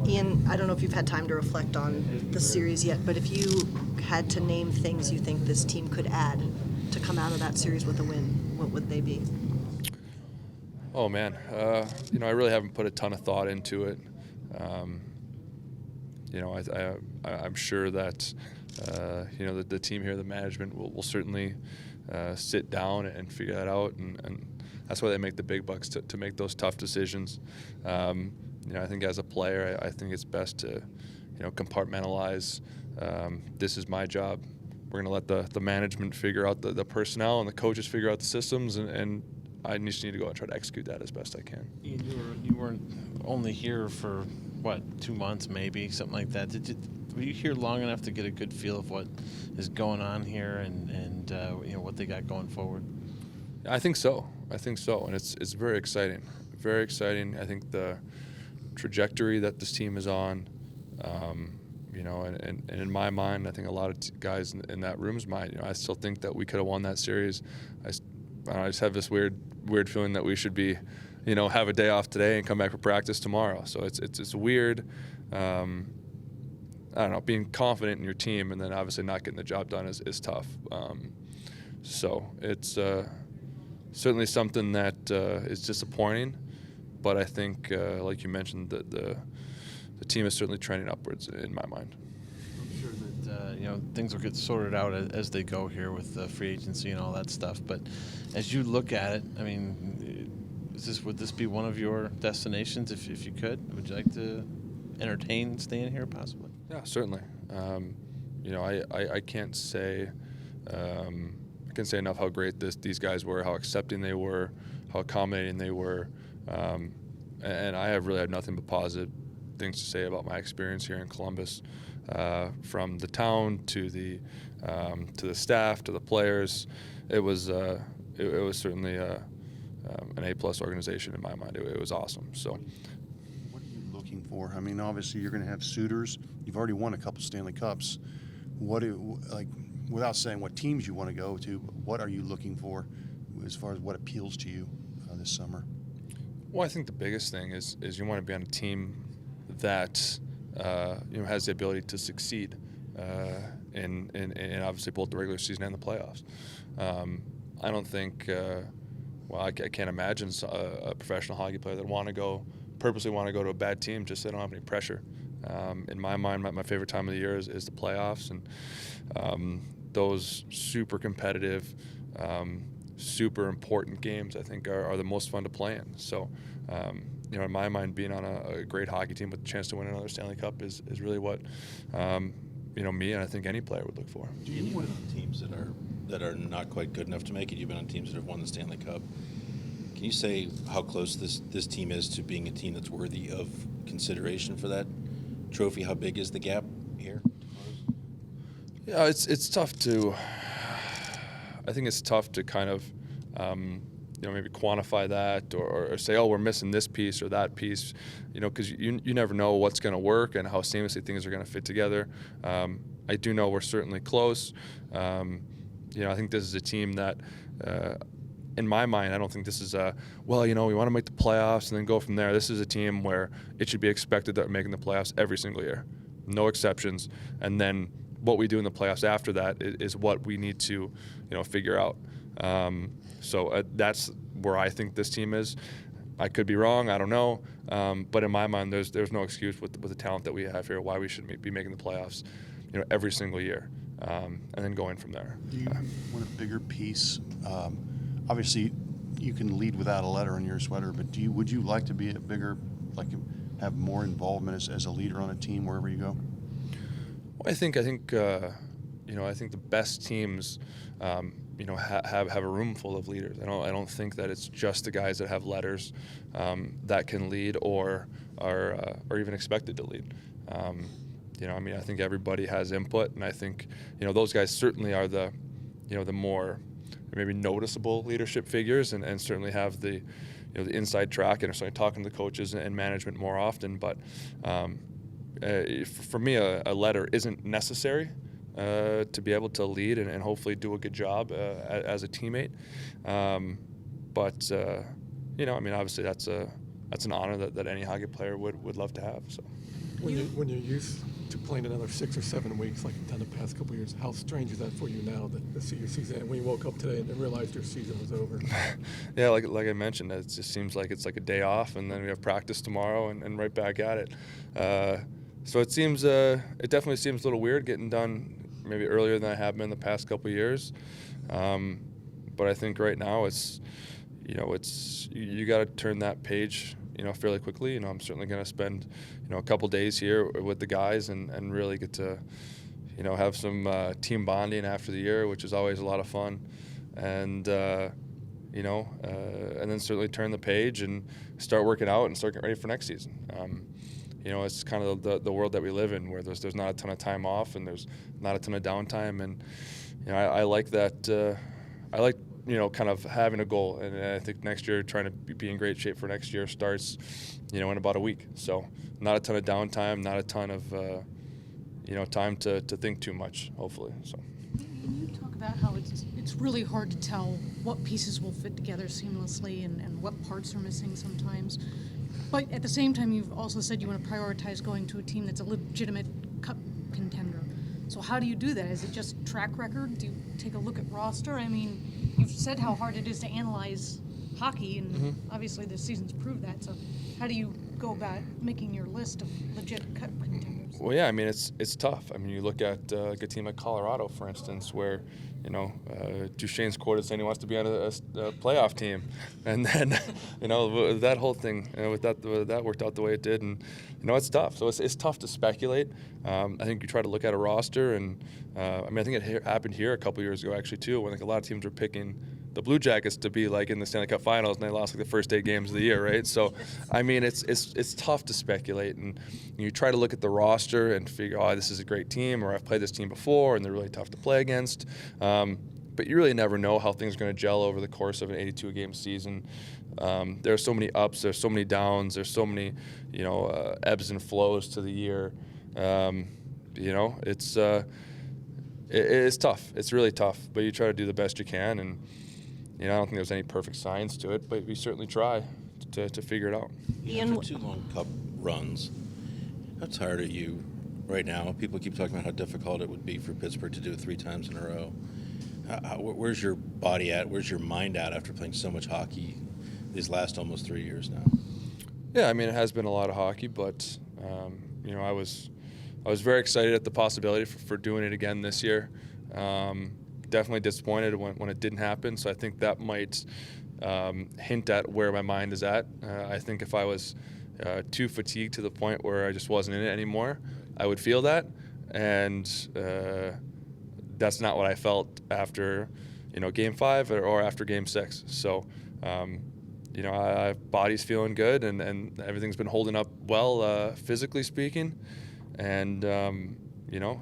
Ian, I don't know if you've had time to reflect on the series yet, but if you had to name things you think this team could add to come out of that series with a win, what would they be? Oh man, I really haven't put a ton of thought into it. I'm sure that the team here, the management, will certainly sit down and figure that out, and that's why they make the big bucks to make those tough decisions. I think as a player, I think it's best to compartmentalize. This is my job. We're going to let the management figure out the personnel, and the coaches figure out the systems, and I just need to go and try to execute that as best I can. You weren't only here for, 2 months maybe, something like that. Were you here long enough to get a good feel of what is going on here and what they got going forward? I think so, and it's very exciting. Very exciting. I think the trajectory that this team is on, and in my mind, I think a lot of guys in that room's mind, I still think that we could have won that series. I just have this weird feeling that we should be, have a day off today and come back for practice tomorrow. So it's weird. I don't know, being confident in your team and then obviously not getting the job done is tough. So it's certainly something that is disappointing, but I think, like you mentioned, the team is certainly trending upwards in my mind. I'm sure that things will get sorted out as they go here with the free agency and all that stuff. But as you look at it, I mean, would this be one of your destinations if you could? Would you like to entertain staying here possibly? Yeah, certainly. I can't say enough how great these guys were, how accepting they were, how accommodating they were, and I really have nothing but positive things to say about my experience here in Columbus, from the town to the staff to the players. It was certainly an A+ organization in my mind. It was awesome. So. What are you looking for? I mean, obviously you're going to have suitors. You've already won a couple Stanley Cups. Without saying what teams you want to go to, what are you looking for as far as what appeals to you this summer? Well, I think the biggest thing is you want to be on a team that has the ability to succeed in obviously both the regular season and the playoffs. I don't think. I can't imagine a professional hockey player that purposely want to go to a bad team just so they don't have any pressure. In my mind, my favorite time of the year is the playoffs, and those super competitive, super important games, I think, are the most fun to play in. So, in my mind, being on a great hockey team with a chance to win another Stanley Cup is really what me and I think any player would look for. You've been on teams that are not quite good enough to make it. You've been on teams that have won the Stanley Cup. Can you say how close this team is to being a team that's worthy of consideration for that trophy? How big is the gap here? Yeah, it's tough to. I think it's tough to kind of, maybe quantify that or say, oh, we're missing this piece or that piece, because you never know what's going to work and how seamlessly things are going to fit together. I do know we're certainly close. I think this is a team that, in my mind, I don't think this is we want to make the playoffs and then go from there. This is a team where it should be expected that we're making the playoffs every single year, no exceptions. And then what we do in the playoffs after that is what we need to, figure out. So that's where I think this team is. I could be wrong. I don't know. But in my mind, there's no excuse with the talent that we have here why we should be making the playoffs, every single year, and then going from there. Do you want a bigger piece? Obviously, you can lead without a letter on your sweater, but would you like to be a bigger, have more involvement as a leader on a team wherever you go? Well, I think the best teams, have a room full of leaders. I don't think that it's just the guys that have letters that can lead or are even expected to lead. I think everybody has input, and I think those guys certainly are the more maybe noticeable leadership figures, and certainly have the the inside track and are certainly talking to the coaches and management more often. But for me, a letter isn't necessary to be able to lead and hopefully do a good job as a teammate. Obviously that's an honor that any hockey player would love to have. So. When you're used to playing another 6 or 7 weeks like you've done the past couple of years, how strange is that for you now to see your season? When you woke up today and realized your season was over? Yeah, like I mentioned, it just seems like it's like a day off, and then we have practice tomorrow and right back at it. So it seems it definitely seems a little weird getting done maybe earlier than I have been the past couple of years. But I think right now it's you got to turn that page fairly quickly. I'm certainly going to spend a couple days here with the guys and really get to have some team bonding after the year, which is always a lot of fun, and and then certainly turn the page and start working out and start getting ready for next season. It's kind of the world that we live in, where there's not a ton of time off and there's not a ton of downtime, and I like that. I like kind of having a goal, and I think next year trying to be in great shape for next year starts in about a week. So not a ton of downtime, not a ton of time to think too much, hopefully. So. You talk about how it's really hard to tell what pieces will fit together seamlessly and what parts are missing sometimes. But at the same time, you've also said you want to prioritize going to a team that's a legitimate cup contender. So how do you do that? Is it just track record? Do you take a look at roster? I mean, you've said how hard it is to analyze hockey, and obviously this season's proved that. So how do you go about making your list of legit cup contenders? Well, yeah, I mean, it's tough. I mean, you look at like a team like Colorado, for instance, where, Duchesne's quoted saying he wants to be on a playoff team. And then, that whole thing, with that worked out the way it did. And, it's tough. So it's tough to speculate. I think you try to look at a roster, and, I think it happened here a couple years ago, actually, too, when a lot of teams were picking the Blue Jackets to be like in the Stanley Cup Finals, and they lost the first 8 games of the year, right? So, I mean, it's tough to speculate, and you try to look at the roster and figure, this is a great team, or I've played this team before, and they're really tough to play against. But you really never know how things are going to gel over the course of an 82-game season. There are so many ups, there's so many downs, there's so many, ebbs and flows to the year. It's tough. It's really tough, but you try to do the best you can, and I don't think there's any perfect science to it, but we certainly try to figure it out. Ian, After 2 long cup runs, how tired are you right now? People keep talking about how difficult it would be for Pittsburgh to do it 3 times in a row. Where's your body at? Where's your mind at after playing so much hockey these last almost 3 years now? Yeah, I mean, it has been a lot of hockey, but I was very excited at the possibility for doing it again this year. Definitely disappointed when it didn't happen, so I think that might hint at where my mind is at. I think if I was too fatigued to the point where I just wasn't in it anymore, I would feel that, and that's not what I felt after Game 5 or after Game 6. So body's feeling good, and everything's been holding up well physically speaking, and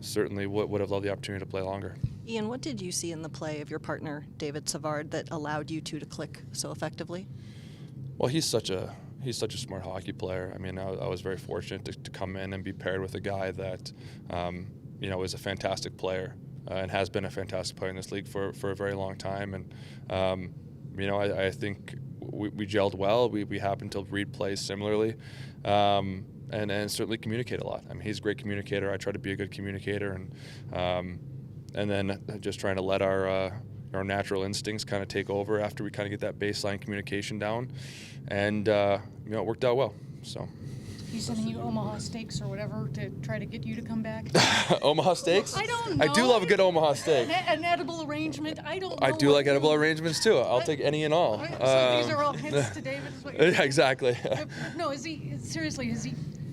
certainly would have loved the opportunity to play longer. Ian, what did you see in the play of your partner, David Savard, that allowed you two to click so effectively? Well, he's such a smart hockey player. I mean, I was very fortunate to come in and be paired with a guy that, is a fantastic player and has been a fantastic player in this league for a very long time. And, I think we gelled well. We happened to read plays similarly. And certainly communicate a lot. I mean, he's a great communicator. I try to be a good communicator, and then just trying to let our natural instincts kind of take over after we kind of get that baseline communication down, and it worked out well. So. He's sending you Omaha steaks or whatever to try to get you to come back? Omaha steaks? I don't know. I do love a good Omaha steak. An edible arrangement? I don't know. I do like edible arrangements too. I'll take any and all. So these are all hints to David? Is what you're Yeah, exactly. No, has he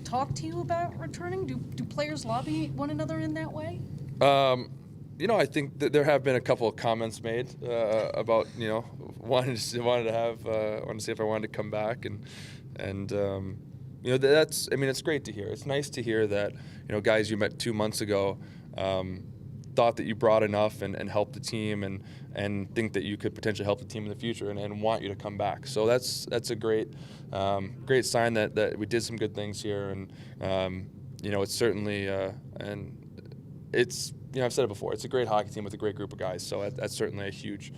talked to you about returning? Do players lobby one another in that way? I think that there have been a couple of comments made about wanting to see if I wanted to come back, and that's, I mean, it's great to hear. It's nice to hear that guys you met 2 months ago thought that you brought enough and helped the team and think that you could potentially help the team in the future and want you to come back. So that's a great sign that we did some good things here, and it's certainly and it's I've said it before, it's a great hockey team with a great group of guys, so that's certainly a huge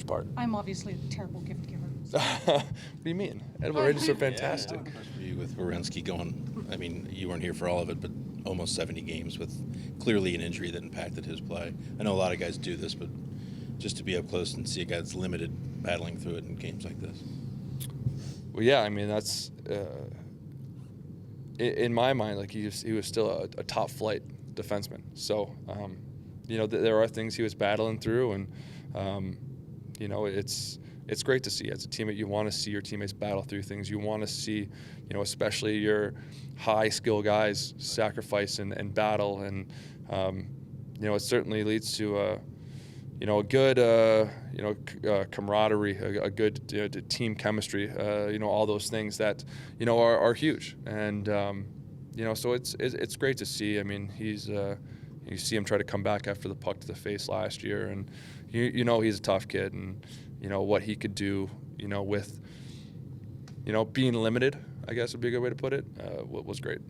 part. I'm obviously a terrible gift giver, What do you mean? Edible Raiders are fantastic. For you with Mariinsky going, I mean, you weren't here for all of it, but almost 70 games with clearly an injury that impacted his play. I know a lot of guys do this, but just to be up close and see a guy that's limited battling through it in games like this. Well, yeah, I mean, that's in my mind, like he was still a top flight defenseman. So, there are things he was battling through, and it's great to see. As a teammate, you want to see your teammates battle through things. You want to see, especially your high skill guys sacrifice and battle, and it certainly leads to a good camaraderie, a good team chemistry. All those things that are huge, and so it's great to see. I mean, you see him try to come back after the puck to the face last year, and he's a tough kid, and what he could do, with being limited, I guess would be a good way to put it, was great.